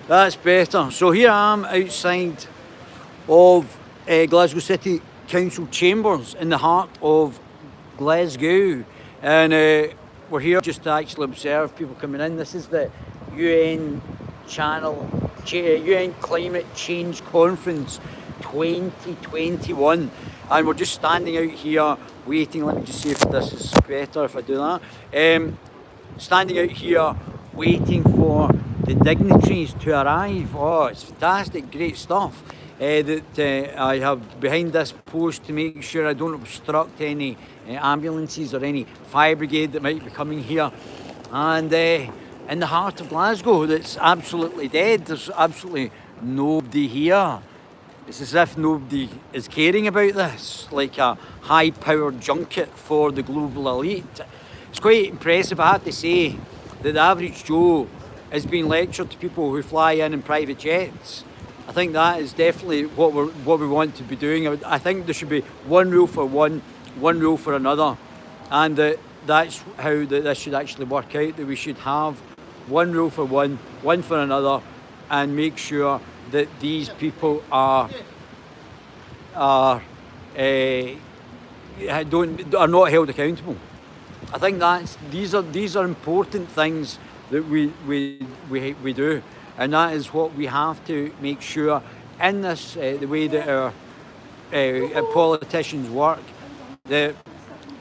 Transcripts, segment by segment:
That's better. So here I am outside of Glasgow City Council chambers in the heart of Glasgow, and we're here just to actually observe people coming in. This is the UN UN Climate Change Conference 2021, and we're just standing out here waiting. Let me just see if this is better if I do that. Standing out here waiting for the dignitaries to arrive. Oh, it's fantastic, great stuff that I have behind this post to make sure I don't obstruct any ambulances or any fire brigade that might be coming here. And in the heart of Glasgow, that's absolutely dead. There's absolutely nobody here. It's as if nobody is caring about this, like a high-powered junket for the global elite. It's quite impressive, I have to say, that the average Joe is being lectured to people who fly in private jets. I think that is definitely what we want to be doing. I think there should be one rule for one rule for another, and that's how this should actually work out. That we should have one rule for one for another, and make sure that these people are not held accountable. I think these are important things that we do, and that is what we have to make sure in this the way that our politicians work, that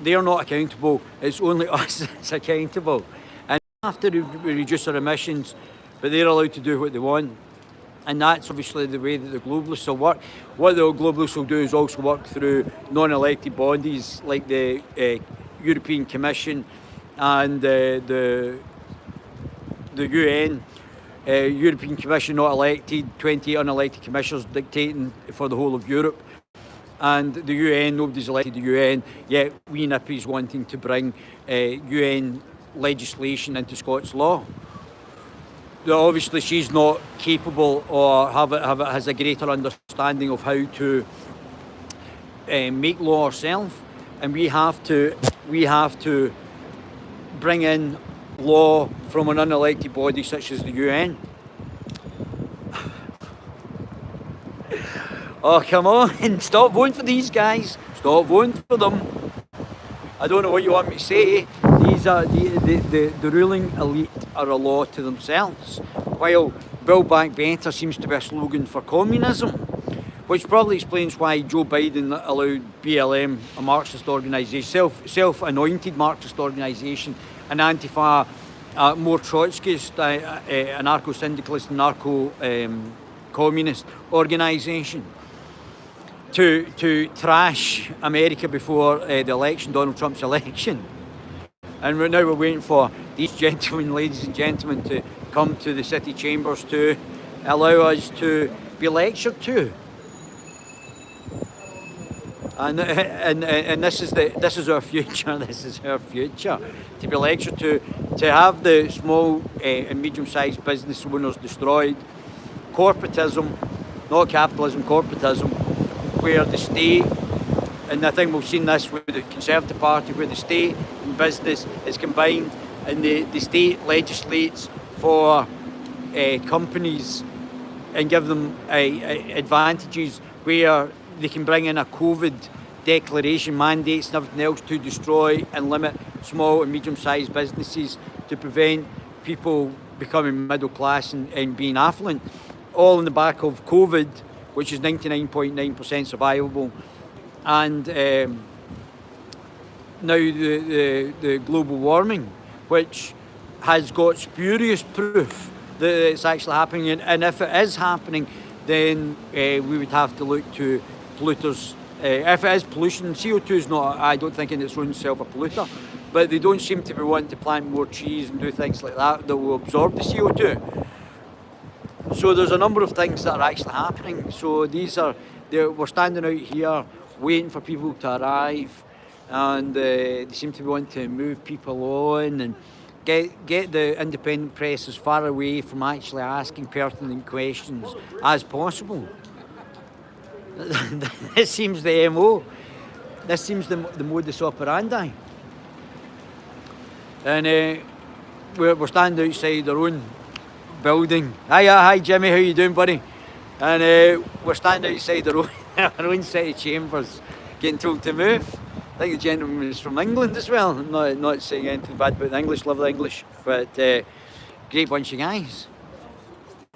they are not accountable. It's only us that's accountable, and we have to reduce our emissions, but they're allowed to do what they want. And that's obviously the way that the globalists will work. What the globalists will do is also work through non-elected bodies like the European Commission and the UN. European Commission not elected, 20 unelected commissioners dictating for the whole of Europe. And the UN, nobody's elected the UN, yet we nippies wanting to bring UN legislation into Scots law. Obviously she's not capable or has a greater understanding of how to make law herself, and we have to bring in law from an unelected body such as the UN. Oh, come on, stop voting for these guys, stop voting for them. I don't know what you want me to say. These are the ruling elite are a law to themselves, while Build Back Better seems to be a slogan for communism, which probably explains why Joe Biden allowed BLM, a Marxist organisation, self-anointed Marxist organisation, an Antifa, more Trotskyist, anarcho-syndicalist, narco-communist organisation, to trash America before the election, Donald Trump's election. And right now we're waiting for these gentlemen, ladies and gentlemen, to come to the city chambers to allow us to be lectured to. And this is our future. This is our future, to be lectured to have the small and medium-sized business owners destroyed. Corporatism, not capitalism, corporatism, where the state, and I think we've seen this with the Conservative Party, where the state and business is combined, and the state legislates for companies and give them advantages where they can bring in a COVID declaration, mandates and everything else to destroy and limit small and medium-sized businesses to prevent people becoming middle class and being affluent, all in the back of COVID, which is 99.9% survivable, and now the global warming, which has got spurious proof that it's actually happening, and if it is happening, then we would have to look to polluters. If it is pollution, CO2 is not, I don't think in its own self a polluter, but they don't seem to be wanting to plant more trees and do things like that will absorb the CO2. So there's a number of things that are actually happening. So we're standing out here waiting for people to arrive, and they seem to be wanting to move people on and get the independent press as far away from actually asking pertinent questions as possible. This seems the MO. This seems the modus operandi. And we're standing outside our own building. Hi Jimmy, how you doing, buddy? And we're standing outside our own city chambers, getting told to move. I think the gentleman is from England as well. I'm not saying anything bad about the English, love the English, but great bunch of guys.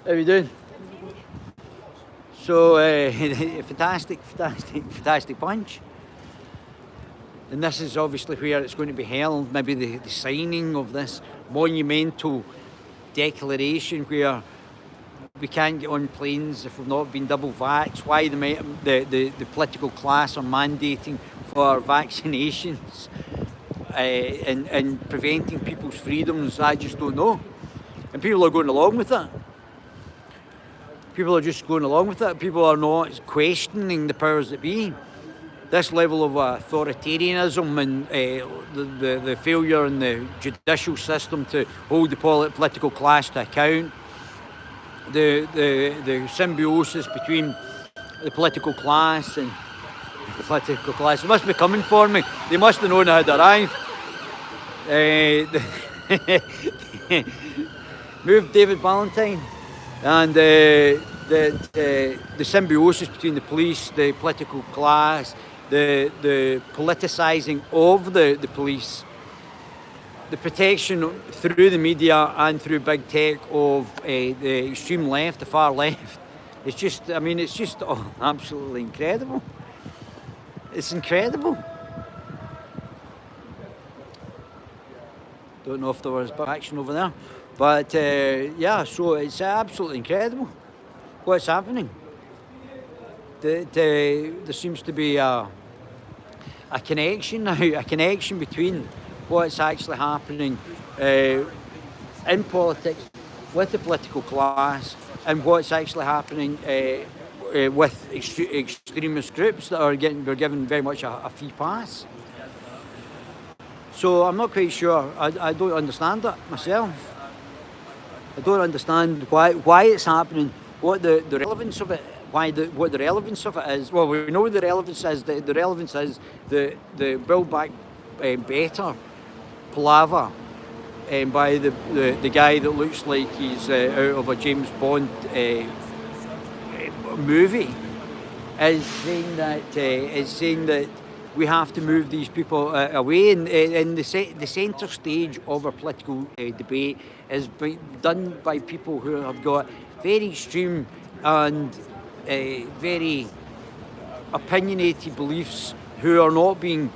How you doing? So fantastic bunch. And this is obviously where it's going to be held, maybe the signing of this monumental declaration where we can't get on planes if we've not been double vaxxed, why the political class are mandating for vaccinations and preventing people's freedoms, I just don't know. And people are going along with it. People are just going along with it. People are not questioning the powers that be. This level of authoritarianism and the failure in the judicial system to hold the political class to account, the symbiosis between the political class and the political class. They must be coming for me. They must have known I had arrived. Move David Ballantyne. And the symbiosis between the police, the political class, the politicising of the police, the protection through the media and through big tech of the extreme left, the far left. It's just, I mean, it's just absolutely incredible. It's incredible. Don't know if there was action over there. But yeah, so it's absolutely incredible what's happening. There seems to be a connection now, a connection between what's actually happening in politics with the political class and what's actually happening with extremist groups that are given very much a free pass. So I'm not quite sure. I don't understand it myself. I don't understand why it's happening, what the relevance of it, what the relevance of it is. Well, we know the relevance is. The relevance is the Build Back Better palaver by the guy that looks like he's out of a James Bond movie, is saying that we have to move these people away, and the centre stage of our political debate is done by people who have got very extreme and very opinionated beliefs, who are not being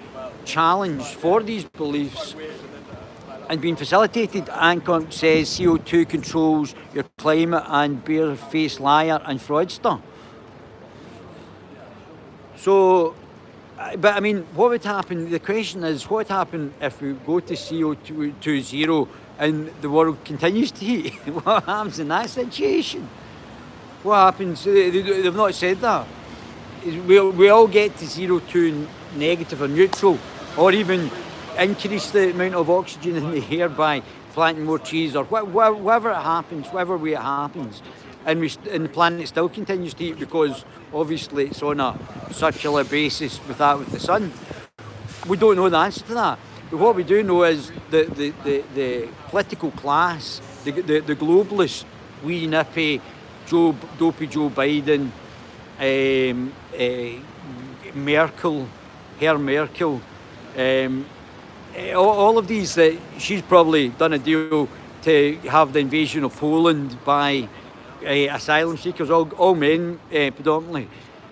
challenged for these beliefs and being facilitated. ANCOM says CO2 controls your climate and bare-faced liar and fraudster. So, but I mean, what would happen? The question is, what would happen if we go to CO2 zero and the world continues to heat? What happens in that situation? What happens? They've not said that. We all get to 0 negative or neutral, or even increase the amount of oxygen in the air by planting more trees, or whatever it happens, whatever way it happens. And the planet still continues to heat because obviously it's on a circular basis with the sun. We don't know the answer to that. But what we do know is the political class, the globalists, wee nippy, dopey Joe Biden, Merkel, all of these, she's probably done a deal to have the invasion of Poland by asylum seekers, all men predominantly.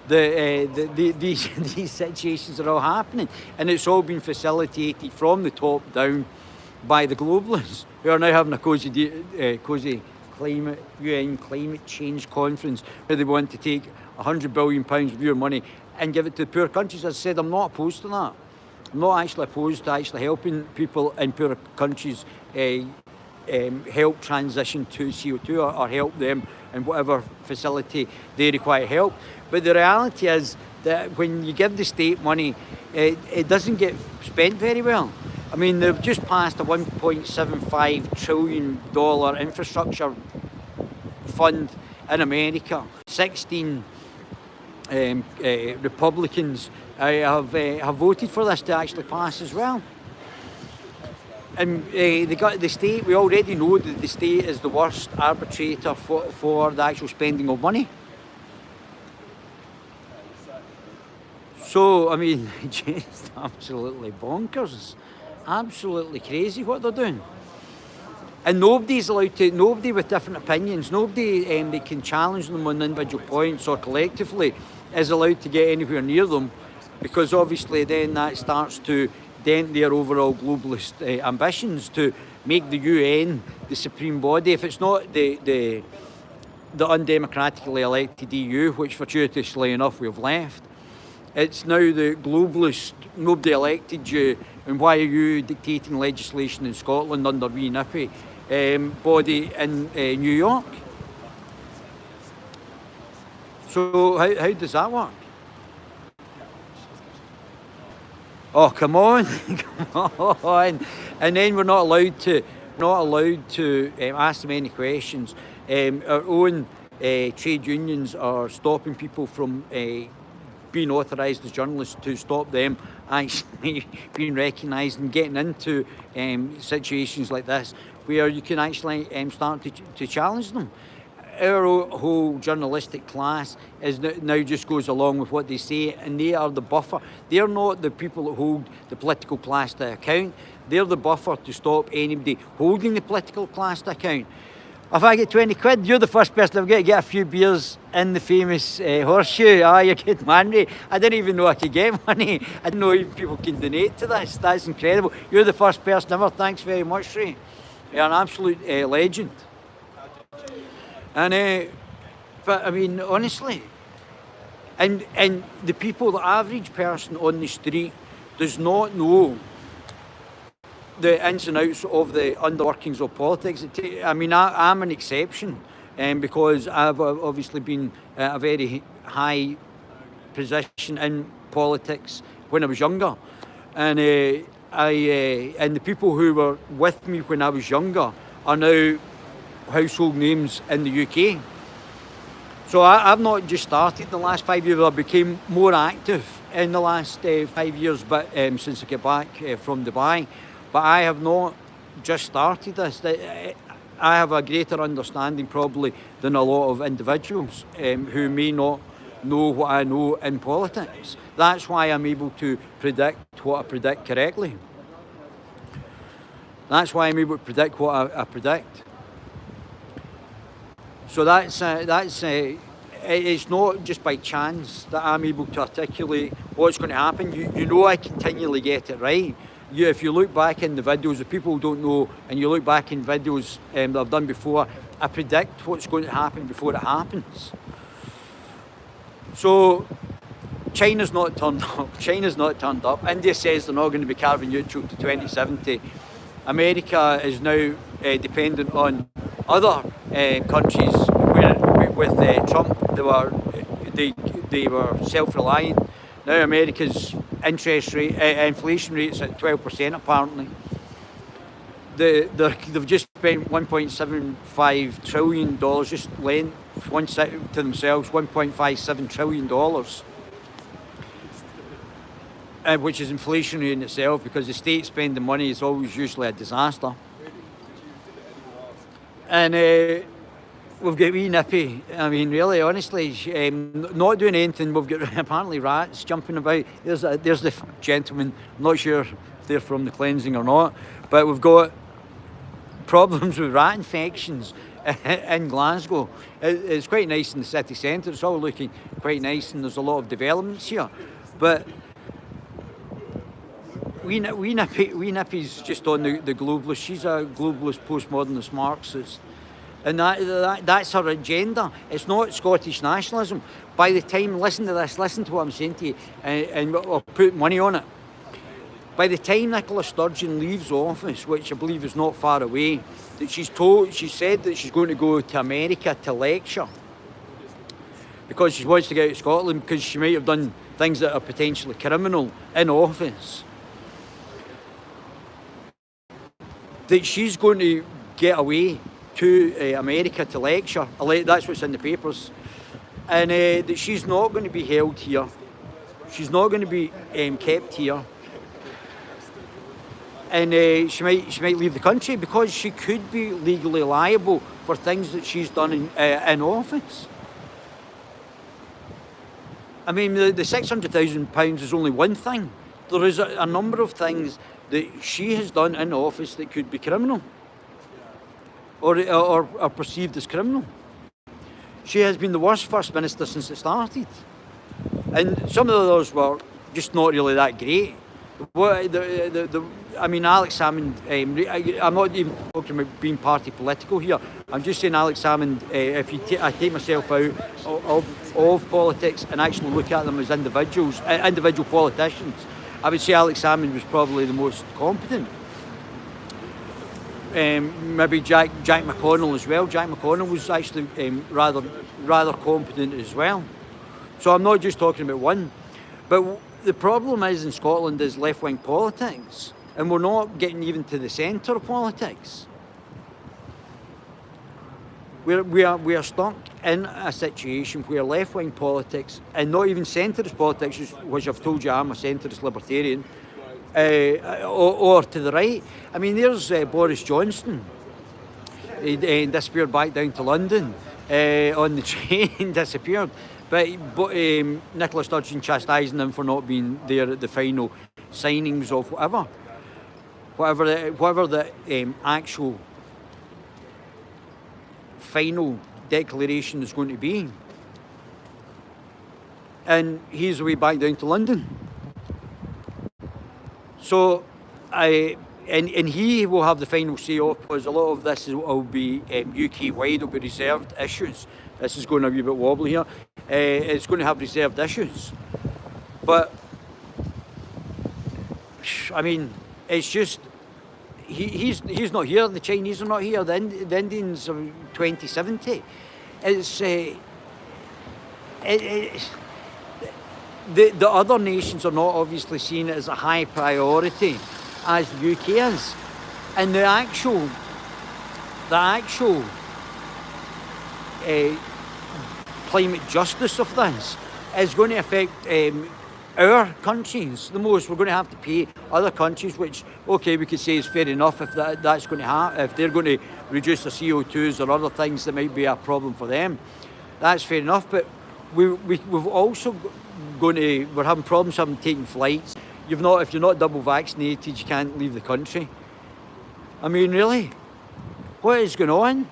These situations are all happening, and it's all been facilitated from the top down by the globalists, who are now having a cosy UN climate change conference where they want to take £100 billion of your money and give it to poor countries. As I said, I'm not opposed to that. I'm not actually opposed to actually helping people in poor countries help transition to CO2 or help them in whatever facility they require help. But the reality is that when you give the state money, it doesn't get spent very well. I mean, they've just passed a $1.75 trillion infrastructure fund in America. 16 Republicans have voted for this to actually pass as well. the state, we already know that the state is the worst arbitrator for the actual spending of money. So, I mean, just absolutely bonkers. Absolutely crazy what they're doing. And nobody's allowed to, nobody with different opinions, nobody that can challenge them on individual points or collectively is allowed to get anywhere near them, because obviously then that starts to dent their overall globalist ambitions to make the UN the supreme body. If it's not the undemocratically elected EU, which fortuitously enough we've left, it's now the globalist, nobody elected you, and why are you dictating legislation in Scotland under wee nippy body in New York? So how does that work? Oh, come on, come on. And then we're not allowed to ask them any questions. Our own trade unions are stopping people from being authorised as journalists, to stop them actually being recognised and getting into situations like this where you can actually start to challenge them. Our whole journalistic class is now just goes along with what they say, and they are the buffer. They're not the people that hold the political class to account. They're the buffer to stop anybody holding the political class to account. If I get 20 quid, you're the first person I've got to get a few beers in the famous horseshoe. You're getting angry. I didn't even know I could get money. I didn't know even people can donate to this. That's incredible. You're the first person ever. Thanks very much, Ray. You're an absolute legend. And but I mean, honestly, and the people, the average person on the street does not know the ins and outs of the underworkings of politics. I mean, I'm an exception, because I've obviously been at a very high position in politics when I was younger, and and the people who were with me when I was younger are now household names in the UK. So I've not just started the last 5 years. I became more active in the last 5 years, but since I got back from Dubai. But I have not just started this. I have a greater understanding probably than a lot of individuals who may not know what I know in politics. That's why I'm able to predict what I predict correctly. That's why I'm able to predict what I predict. So it's not just by chance that I'm able to articulate what's going to happen. You know I continually get it right. If you look back in the videos, if people don't know, and you look back in videos that I've done before, I predict what's going to happen before it happens. So China's not turned up. China's not turned up. India says they're not going to be carbon neutral to 2070. America is now dependent on other countries where with Trump they were self-reliant. Now America's interest rate, inflation rate's at 12% apparently. They've just spent $1.75 trillion, just lent to themselves $1.57 trillion, which is inflationary in itself, because the state spending money is always usually a disaster. And we've got wee nippy. I mean, really, honestly, not doing anything. We've got apparently rats jumping about. There's the gentleman. I'm not sure if they're from the cleansing or not, but we've got problems with rat infections in Glasgow. It's quite nice in the city centre. It's all looking quite nice, and there's a lot of developments here. But wee nippy's just on the globalist. She's a globalist, postmodernist Marxist. And that's her agenda. It's not Scottish nationalism. By the time, listen to this, listen to what I'm saying to you, and I'll put money on it. By the time Nicola Sturgeon leaves office, which I believe is not far away, that she said that she's going to go to America to lecture, because she wants to get out of Scotland, because she might have done things that are potentially criminal in office. That she's going to get away to America to lecture. That's what's in the papers. And that she's not going to be held here. She's not going to be kept here. and she might leave the country because she could be legally liable for things that she's done in office. I mean, the £600,000 is only one thing. There is a number of things that she has done in office that could be criminal, or perceived as criminal. She has been the worst First Minister since it started. And some of those were just not really that great. I mean, Alex Salmond, I'm not even talking about being party political here. I'm just saying Alex Salmond, if I take myself out of politics and actually look at them as individuals, individual politicians, I would say Alex Salmond was probably the most competent. Maybe Jack McConnell as well. Jack McConnell was actually rather competent as well. So I'm not just talking about one. But the problem is in Scotland is left-wing politics, and we're not getting even to the centre of politics. We are stuck in a situation where left-wing politics, and not even centrist politics, which I've told you I'm a centrist libertarian, or to the right. I mean, there's Boris Johnson. He disappeared back down to London on the train, disappeared. But Nicola Sturgeon chastising him for not being there at the final signings of whatever the actual final declaration is going to be. And he's away back down to London. So, and he will have the final say off, because a lot of this will be UK-wide, will be reserved issues. This is going a wee bit wobbly here. It's going to have reserved issues. But, I mean, it's just, he's not here, the Chinese are not here, the Indians are 2070. The other nations are not obviously seen as a high priority as the UK is. And the actual climate justice of this is going to affect our countries the most. We're going to have to pay other countries, which, okay, we could say is fair enough if that's going to happen, if they're going to reduce their CO2s or other things that might be a problem for them. That's fair enough, but we've also we're having problems taking flights. If you're not double vaccinated, you can't leave the country. I mean, really, what is going on?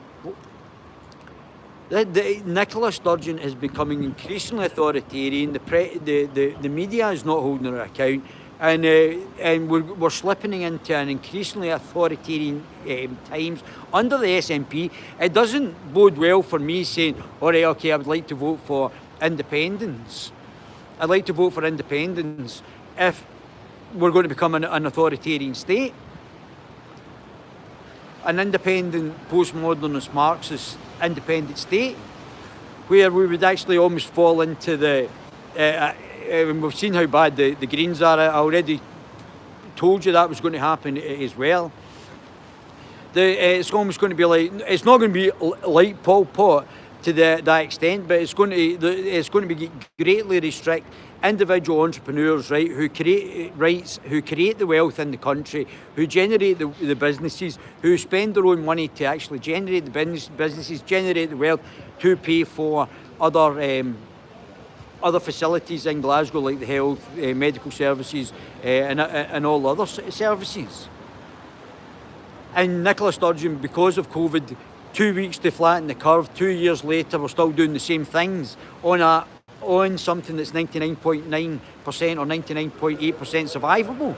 Nicola Sturgeon is becoming increasingly authoritarian. The media is not holding her account, and we're slipping into an increasingly authoritarian times under the SNP. It doesn't bode well for me saying, all right, okay, I would like to vote for independence. I'd like to vote for independence if we're going to become an authoritarian state. An independent, postmodernist, Marxist, independent state, where we would actually almost fall into the... we've seen how bad the Greens are. I already told you that was going to happen as well. It's almost going to be like... It's not going to be like Pol Pot to that extent, but it's going to be greatly restrict individual entrepreneurs, right, who create the wealth in the country, who generate the businesses, who spend their own money to actually generate the businesses, generate the wealth to pay for other facilities in Glasgow, like the health, medical services, and all other services. And Nicola Sturgeon, because of COVID, 2 weeks to flatten the curve, 2 years later, we're still doing the same things on something that's 99.9% or 99.8% survivable.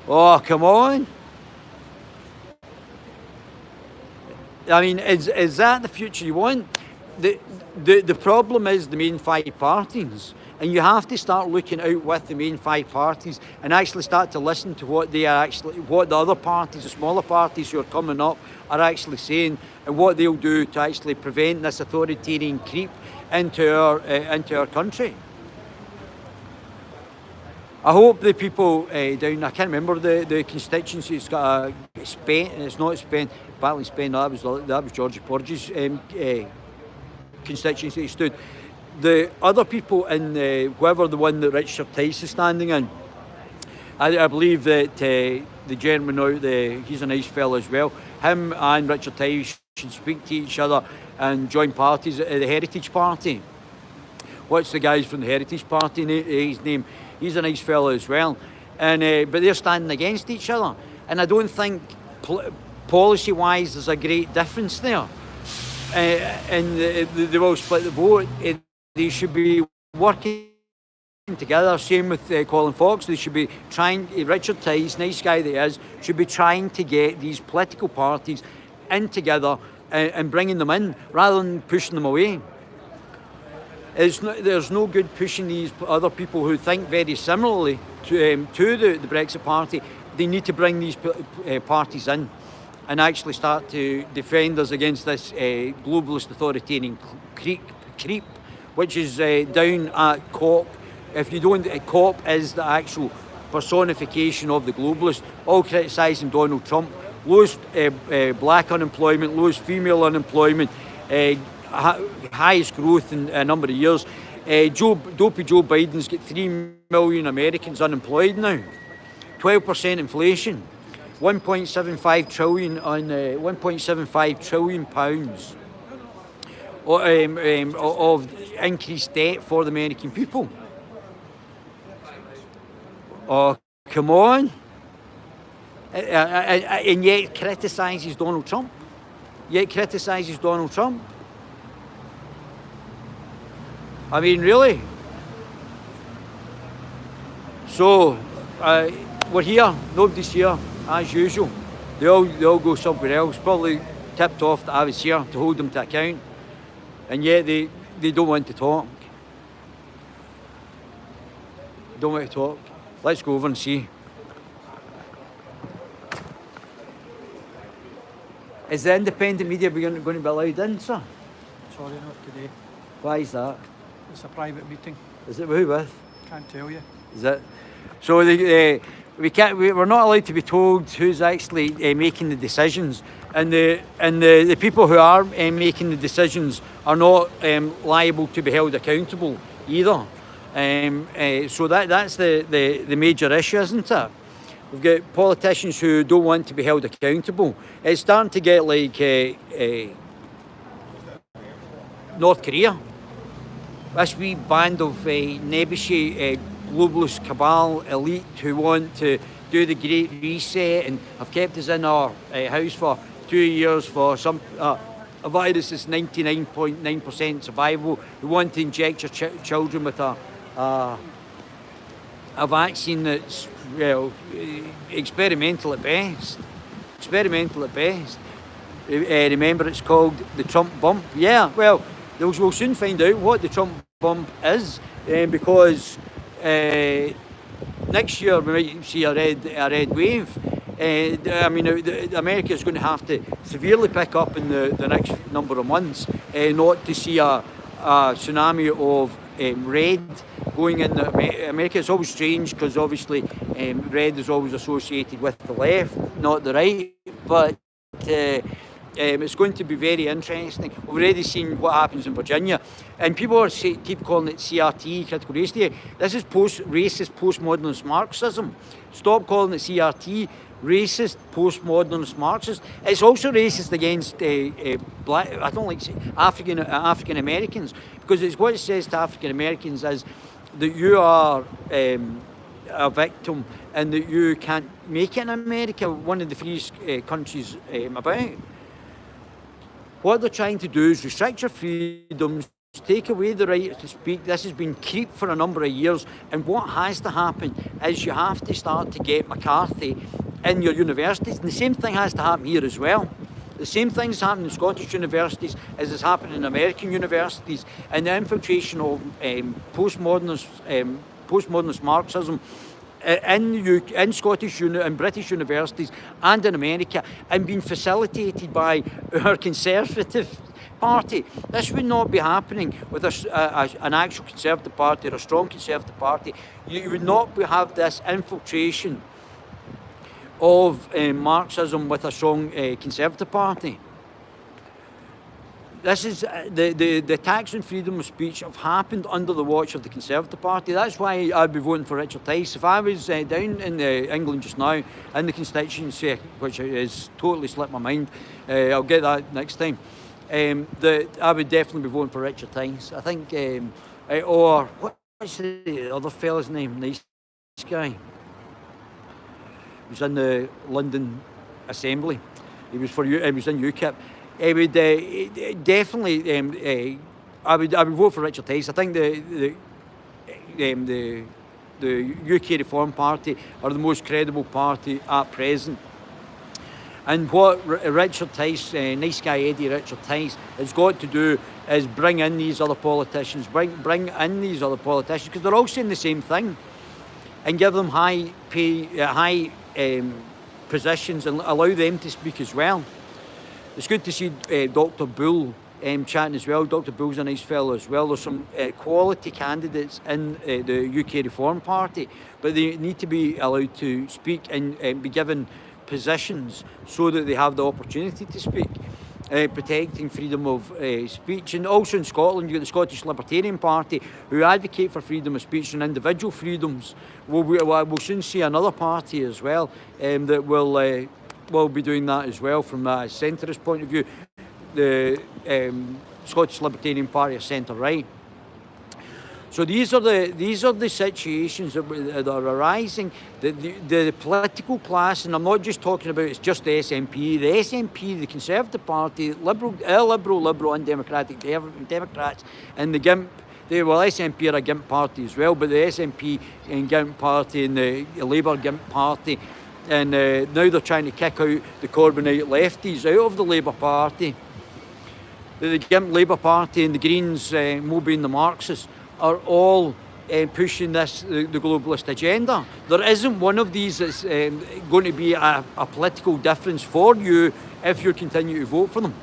Oh, come on. I mean, is that the future you want? The problem is the main five parties. And you have to start looking out with the main five parties and actually start to listen to what the other parties, the smaller parties who are coming up, are actually saying, and what they'll do to actually prevent this authoritarian creep into our country. I hope the people down, I can't remember the constituency. It's got a Spain. It's not Spain. Battling Spain. That was Georgie Porges' constituency he stood. the other people in whoever the one that Richard Tice is standing in, I believe that the gentleman out there, he's a nice fellow as well. Him and Richard Tice should speak to each other and join parties at the Heritage Party. What's the guys from the Heritage Party? His name. He's a nice fellow as well. And but they're standing against each other, and I don't think policy-wise there's a great difference there. And they will split the vote. They should be working together. Same with Colin Fox. They should be trying. Richard Tice, nice guy that he is, should be trying to get these political parties in together and bringing them in rather than pushing them away. There's no good pushing these other people who think very similarly to the Brexit Party. They need to bring these parties in and actually start to defend us against this globalist authoritarian creep, which is down at COP. If you don't, COP is the actual personification of the globalists, all criticising Donald Trump. Lowest black unemployment, lowest female unemployment, highest growth in a number of years. Dopey Joe Biden's got 3 million Americans unemployed now. 12% inflation. 1.75 trillion on 1.75 trillion pounds of increased debt for the American people. Oh, come on. And yet criticises Donald Trump. I mean, really? So, we're here, nobody's here, as usual. They all go somewhere else, probably tipped off that I was here to hold them to account. And yet they don't want to talk. Let's go over and see. Is the independent media going to be allowed in, sir? Sorry, not today. Why is that? It's a private meeting. Is it who with? Can't tell you. Is it? So we're not allowed to be told who's actually making the decisions, and the people who are making the decisions are not liable to be held accountable either. So that's the major issue, isn't it? We've got politicians who don't want to be held accountable. It's starting to get like North Korea. This wee band of nebbishy globalist cabal elite who want to do the Great Reset and have kept us in our house for 2 years for some a virus that's 99.9% survivable. We want to inject your children with a vaccine that's, well, experimental at best. Remember, it's called the Trump bump. Yeah, well, we'll soon find out what the Trump bump is, because next year we might see a red wave. I mean, America is going to have to severely pick up in the next number of months, not to see a tsunami of red going in America. It's always strange because obviously red is always associated with the left, not the right, but it's going to be very interesting. We've already seen what happens in Virginia, and people keep calling it CRT, critical race theory. This is racist postmodernist Marxism. Stop calling it CRT, racist postmodernist Marxist. It's also racist against black. I don't like African Americans, because it's what it says to African Americans is that you are a victim and that you can't make it in America, one of the freest countries about. What they're trying to do is restrict your freedoms, take away the right to speak. This has been creep for a number of years, and what has to happen is you have to start to get McCarthy in your universities, and the same thing has to happen here as well. The same thing's happening in Scottish universities as is happening in American universities, and the infiltration of postmodernist Marxism in Scottish and British universities and in America, and being facilitated by our Conservative Party. This would not be happening with an actual Conservative Party or a strong Conservative Party. You would not have this infiltration of Marxism with a strong Conservative Party. this is the attacks on freedom of speech have happened under the watch of the Conservative Party. That's why I'd be voting for Richard Tice. If I was down in England just now in the constituency, which has totally slipped my mind, I'll get that next time. I would definitely be voting for Richard Tice. I think, or what's the other fella's name? Nice guy. He was in the London Assembly. He was in UKIP. I would definitely. I would vote for Richard Tice. I think the UK Reform Party are the most credible party at present. And what Richard Tice, nice guy Eddie Richard Tice, has got to do is bring in these other politicians, bring in these other politicians, because they're all saying the same thing, and give them high positions and allow them to speak as well. It's good to see Dr. Bull chatting as well. Dr. Bull's a nice fellow as well. There's some quality candidates in the UK Reform Party, but they need to be allowed to speak and be given positions so that they have the opportunity to speak, protecting freedom of speech. And also in Scotland, you've got the Scottish Libertarian Party, who advocate for freedom of speech and individual freedoms. We'll soon see another party as well that will be doing that as well from a centrist point of view. The Scottish Libertarian Party are centre-right. So these are the situations that are arising. The political class, and I'm not just talking about it's just the SNP. The SNP, the Conservative Party, Liberal, undemocratic Democrats, and the GIMP. SNP are a GIMP party as well, but the SNP and GIMP party and the Labour GIMP party, and now they're trying to kick out the Corbynite lefties out of the Labour Party. The GIMP Labour Party and the Greens, Moby and the Marxists, are all pushing the globalist agenda. There isn't one of these that's going to be a political difference for you if you continue to vote for them.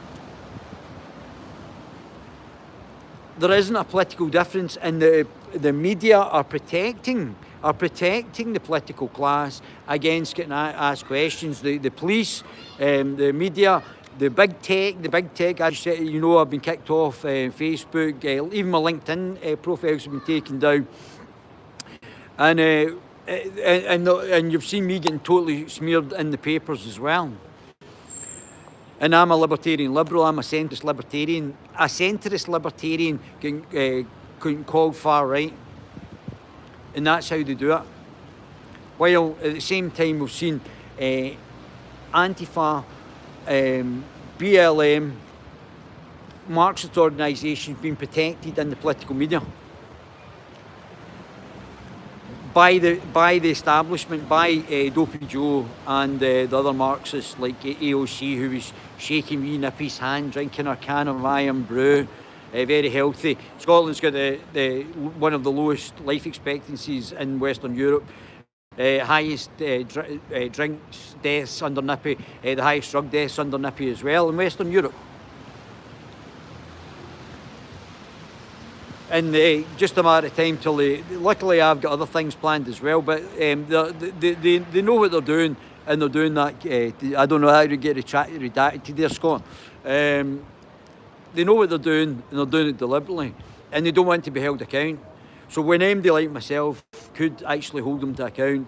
There isn't a political difference, and the media are protecting the political class against getting asked questions. The police, the media, the big tech, as you said, I've been kicked off Facebook, even my LinkedIn profiles have been taken down. And you've seen me getting totally smeared in the papers as well. And I'm a libertarian liberal, I'm a centrist libertarian. A centrist libertarian can call far right. And that's how they do it. While at the same time we've seen Antifa, BLM, Marxist organisations being protected in the political media by the establishment, by Dopey Joe and the other Marxists like AOC, who was shaking wee Nippy's hand, drinking her can of iron brew, very healthy. Scotland's got one of the lowest life expectancies in Western Europe. Highest drinks deaths under Nippy, the highest drug deaths under Nippy as well in Western Europe. And just a matter of time till luckily I've got other things planned as well, but they know what they're doing, and they're doing that. I don't know how to get redacted there, Scott. They know what they're doing, and they're doing it deliberately, and they don't want to be held account. So when MD like myself could actually hold them to account,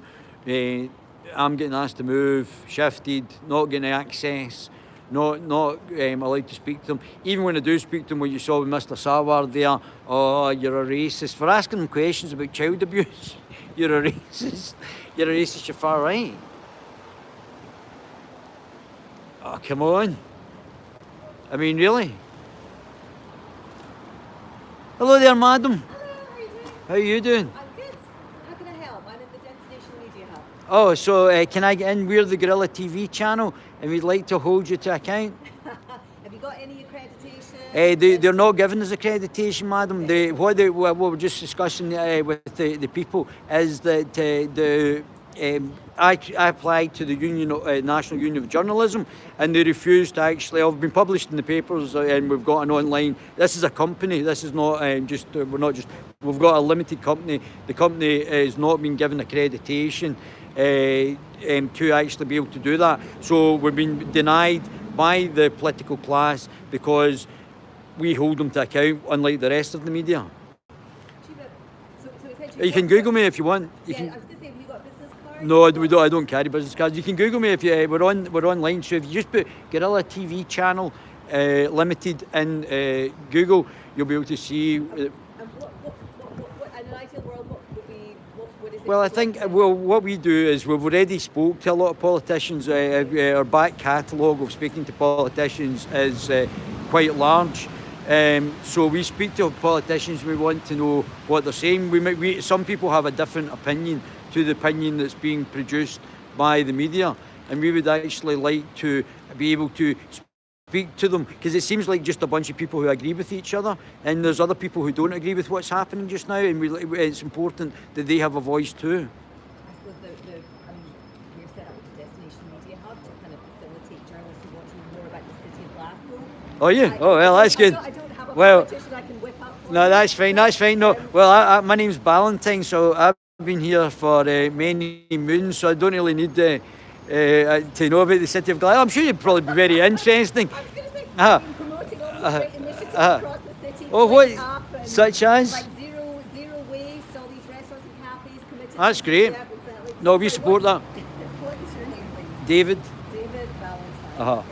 I'm getting asked to move, shifted, not getting access, not allowed to speak to them. Even when I do speak to them, what you saw with Mr. Sarwar there, oh, you're a racist. For asking them questions about child abuse, you're a racist. You're a racist, you're far right. Oh, come on. I mean, really? Hello there, madam. How are you doing? I'm good. How can I help? I'm in the Destination Media Hub. Oh, so can I get in? We're the Guerilla TV channel, and we'd like to hold you to account. Have you got any accreditation? They're not giving us accreditation, madam. What we're just discussing with the people is that I applied to the National Union of Journalism, and they refused to actually. I've been published in the papers, and we've got an online. This is a company. This is not just. We're not just. We've got a limited company. The company has not been given accreditation to actually be able to do that. So we've been denied by the political class because we hold them to account, unlike the rest of the media. So essentially, You can Google me if you want. You Yeah, can, I was going to say, have you got business cards? no, we don't. I don't carry business cards. You can Google me if you. We're online. So if you just put Guerilla TV channel limited in Google, you'll be able to see. And what in an ideal world, what is it? Well, I think what we do is we've already spoke to a lot of politicians. Our back catalogue of speaking to politicians is quite large. So we speak to politicians. We want to know what they're saying. Some people have a different opinion to the opinion that's being produced by the media, and we would actually like to be able to speak to them, because it seems like just a bunch of people who agree with each other, and there's other people who don't agree with what's happening just now, and it's important that they have a voice too. I suppose we're set up with the Destination Media Hub to kind of facilitate journalists who want to know more about the city of Glasgow. Oh yeah, oh well, that's good. I don't have a Well, politician I can whip up for no, you. that's fine. No, well, my name's Ballantyne, so I've been here for many moons, so I don't really need to know about the city of Glasgow. I'm sure you'd probably be very interesting. I was going to say, Uh-huh. you've been promoting all these great initiatives uh-huh. across the city. Oh, Clean what? Up and Such as? like zero waste, all these restaurants and cafes committed. That's to- great. Yeah, exactly. No, we So support that. What is your name, please? David. David Valentine. Uh-huh. Okay.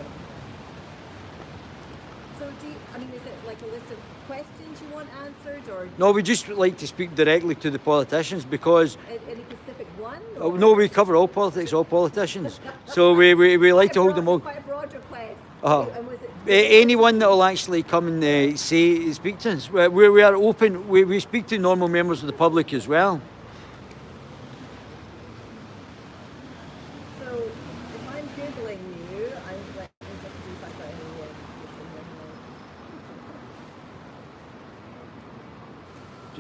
So is it like a list of questions you want answered, or No, we just like to speak directly to the politicians, because any specific one? no, we cover all politics, all politicians. So we like to hold them all. Quite a broad request. Uh-huh. Okay, and was it- Anyone that will actually come and speak to us. We are open. We speak to normal members of the public as well. So if I'm Googling you, let me just see if I've got any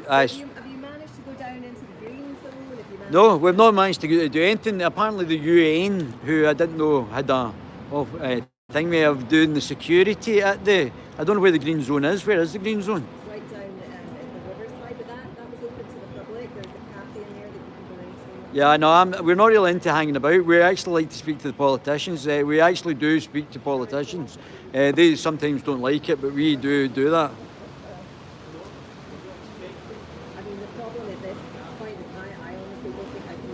Have you managed to go down into the green zone? Have you managed No, we've not managed to do anything. Apparently the UN, who I didn't know had a thing way of doing the security at I don't know where the green zone is. Where is the green zone? It's right down in the riverside, but that was open to the public. There's a cafe in there that you can go into. Yeah, no, we're not really into hanging about. We actually like to speak to the politicians. We actually do speak to politicians. They sometimes don't like it, but we do that. I mean, the problem at this point is I honestly don't think I can,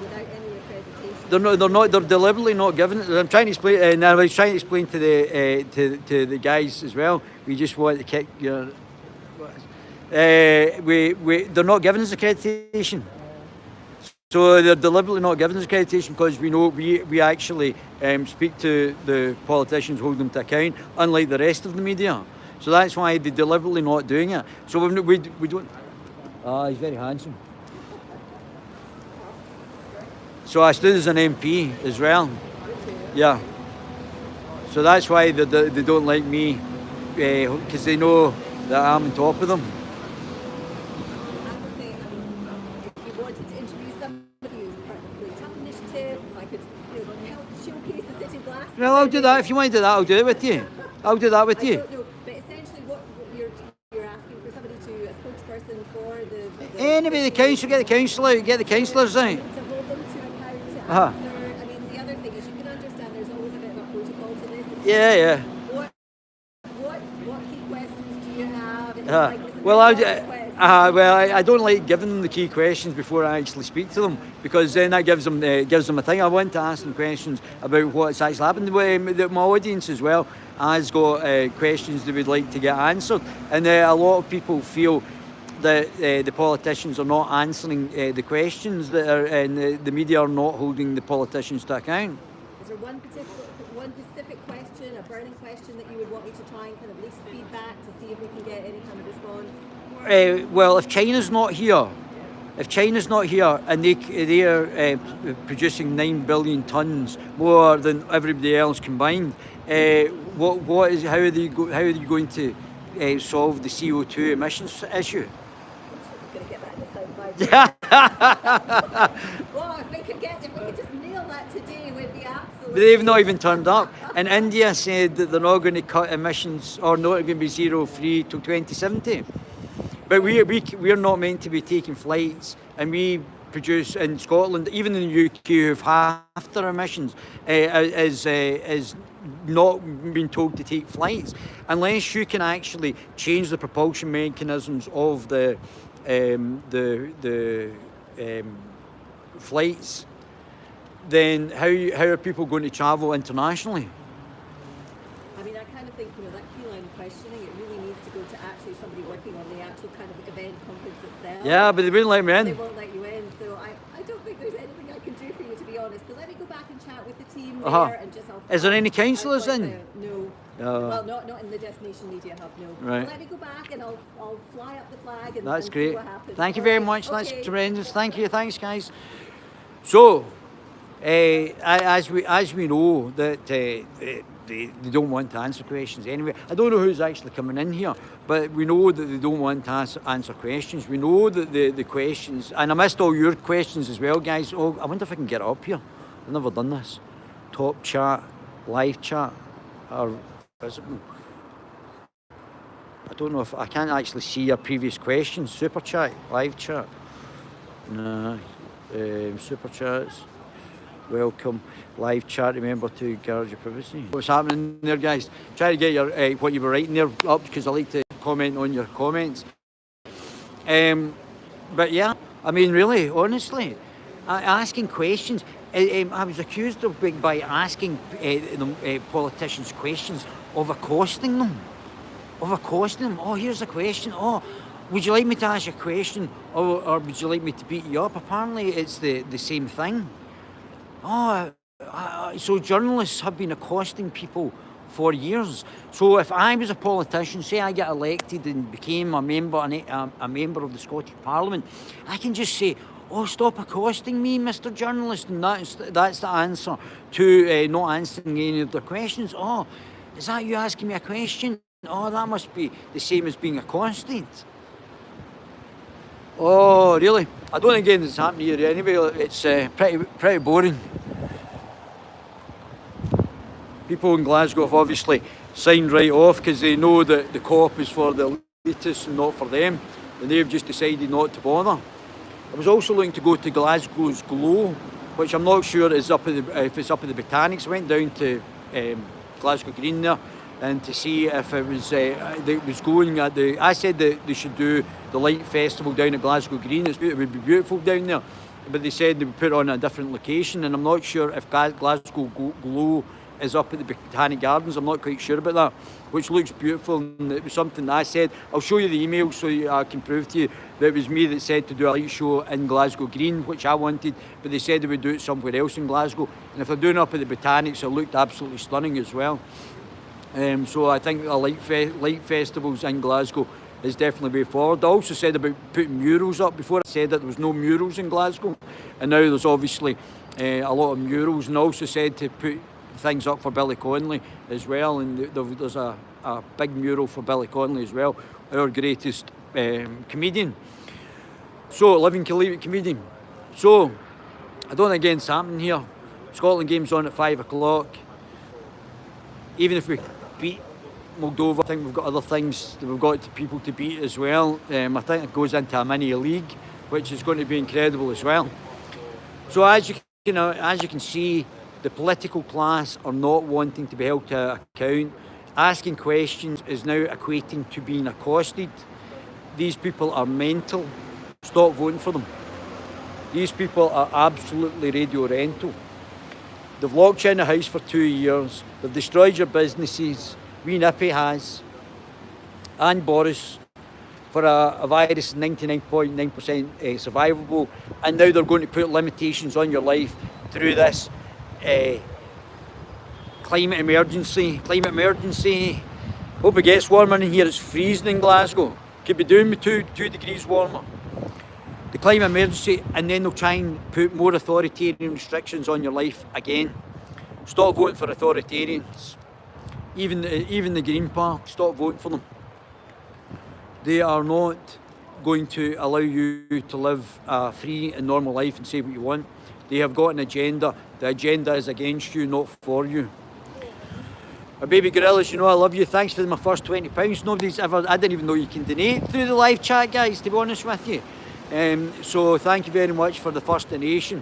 without any accreditation. They're deliberately not giving it. I'm trying to explain, and I was trying to explain to the guys as well. We just want to kick your. They're not giving us accreditation. So they're deliberately not giving us accreditation because we know we actually speak to the politicians, hold them to account, unlike the rest of the media. So that's why they're deliberately not doing it. So we don't. He's very handsome. So I stood as an MP as well. Yeah. So that's why they don't like me, because they know that I'm on top of them. If you wanted to introduce somebody who's part of the Clean Up initiative, if I could help showcase the city of Glasgow. Well, I'll do that. If you want to do that, I'll do it with you. I'll do that with I you. don't know, but essentially what you're asking for somebody a spokesperson for the Anybody, the council, get the council out, get the councillors out. to hold them to account, to Uh-huh. answer. I mean, the other thing is you can understand there's always a bit of a protocol to this. It's Yeah. What key questions do you have? It's Uh, like, it's a well, bit of a request. I don't like giving them the key questions before I actually speak to them, because then that gives them a thing. I want to ask them questions about what's actually happened. My audience as well has got questions they would like to get answered, and a lot of people feel that the politicians are not answering the questions that are, and the media are not holding the politicians to account. Is there one specific question, a burning question that you would want me to try and kind of list feedback to see if we can get any kind of response? Well, if China's not here, and they are producing 9 billion tons more than everybody else combined, how are they going to solve the CO2 emissions issue? I'm going to get that in the soundbite. Well, if we could just nail that today, we'd be absolutely. They've not even turned up. And India said that they're not going to cut emissions, or not going to be zero-free till 2070. But we're not meant to be taking flights, and we produce in Scotland, even in the UK, who have half their emissions, is not been told to take flights. Unless you can actually change the propulsion mechanisms of the flights, then how are people going to travel internationally? I mean, I kind of think, that key line of questioning, it really needs to go to actually somebody working on the actual kind of event conference itself. Yeah, but they wouldn't let me in. They won't let you in, so I don't think there's anything I can do for you, to be honest. But let me go back and chat with the team there and just... Is there any counsellors in? No. Well, not in the Destination Media Hub, no. Right. But let me go back and I'll fly up the flag and, That's and great. see what happens. Thank you All very right. much. Okay. That's tremendous. Thank you. Thanks, guys. So, as we know that they don't want to answer questions anyway. I don't know who's actually coming in here, but we know that they don't want to answer questions. We know that the questions, and I missed all your questions as well, guys. Oh, I wonder if I can get it up here. I've never done this. Top chat, live chat, or visible. I don't know if I can't actually see your previous questions. Super chat, live chat. No, super chats. Welcome, live chat. Remember to guard your privacy. What's happening there, guys? Try to get your what you were writing there up, because I like to comment on your comments. But yeah, I mean, really, honestly, asking questions. I was accused of by asking politicians questions of accosting them. Oh, here's a question. Oh, would you like me to ask you a question, or would you like me to beat you up? Apparently, it's the same thing. Oh, so journalists have been accosting people for years. So if I was a politician, say I get elected and became a member of the Scottish Parliament, I can just say, "Oh, stop accosting me, Mr. Journalist," and that's the answer to not answering any of their questions. Oh, is that you asking me a question? Oh, that must be the same as being accosted. Oh, really? I don't think anything's happening here anyway. It's pretty boring. People in Glasgow have obviously signed right off because they know that the COP is for the elitists and not for them, and they've just decided not to bother. I was also looking to go to Glasgow's Glow, which I'm not sure is if it's up at the Botanics. I went down to Glasgow Green there and to see if it was going at the... I said that they should do the Light Festival down at Glasgow Green. It would be beautiful down there, but they said they would put it on a different location, and I'm not sure if Glasgow Glow is up at the Botanic Gardens. I'm not quite sure about that, which looks beautiful, and it was something that I said. I'll show you the email so I can prove to you that it was me that said to do a light show in Glasgow Green, which I wanted, but they said they would do it somewhere else in Glasgow, and if they're doing it up at the Botanics, it looked absolutely stunning as well. So I think the light festivals in Glasgow is definitely the way forward. I also said about putting murals up before. I said that there was no murals in Glasgow, and now there's obviously a lot of murals, and I also said to put things up for Billy Connolly as well, and there's a big mural for Billy Connolly as well, our greatest comedian. So, living comedian. So, I don't think anything's happening here. Scotland game's on at 5 o'clock. Even if we beat Moldova, I think we've got other things that we've got people to beat as well. I think it goes into a mini league, which is going to be incredible as well. So as you can see, the political class are not wanting to be held to account. Asking questions is now equating to being accosted. These people are mental. Stop voting for them. These people are absolutely radio rental. They've locked you in a house for 2 years. They've destroyed your businesses. Wee Nippy has. And Boris for a virus 99.9% survivable. And now they're going to put limitations on your life through this climate emergency. Hope it gets warmer in here. It's freezing in Glasgow. Could be doing with 2 degrees warmer. The climate emergency, and then they'll try and put more authoritarian restrictions on your life again. Stop voting for authoritarians. Even the Green Party, stop voting for them. They are not going to allow you to live a free and normal life and say what you want. They have got an agenda. The agenda is against you, not for you. My baby gorillas, I love you. Thanks for my first £20. I didn't even know you can donate through the live chat, guys, to be honest with you. So thank you very much for the first donation.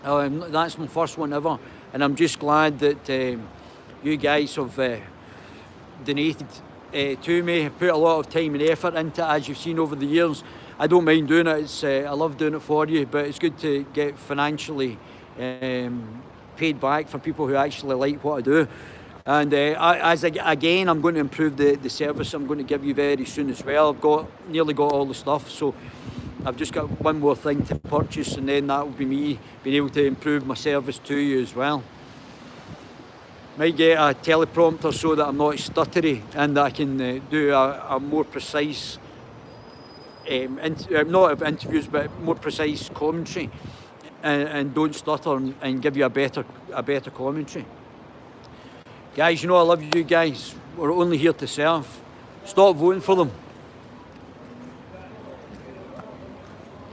That's my first one ever, and I'm just glad that you guys have donated to me, put a lot of time and effort into it, as you've seen over the years. I don't mind doing it. I love doing it for you, but it's good to get financially paid back for people who actually like what I do. And again, I'm going to improve the service I'm going to give you very soon as well. I've nearly got all the stuff, so I've just got one more thing to purchase, and then that will be me being able to improve my service to you as well. Might get a teleprompter so that I'm not stuttery and that I can do a more precise, not interviews, but more precise commentary, and don't stutter and give you a better commentary. Guys, you know I love you guys. We're only here to serve. Stop voting for them.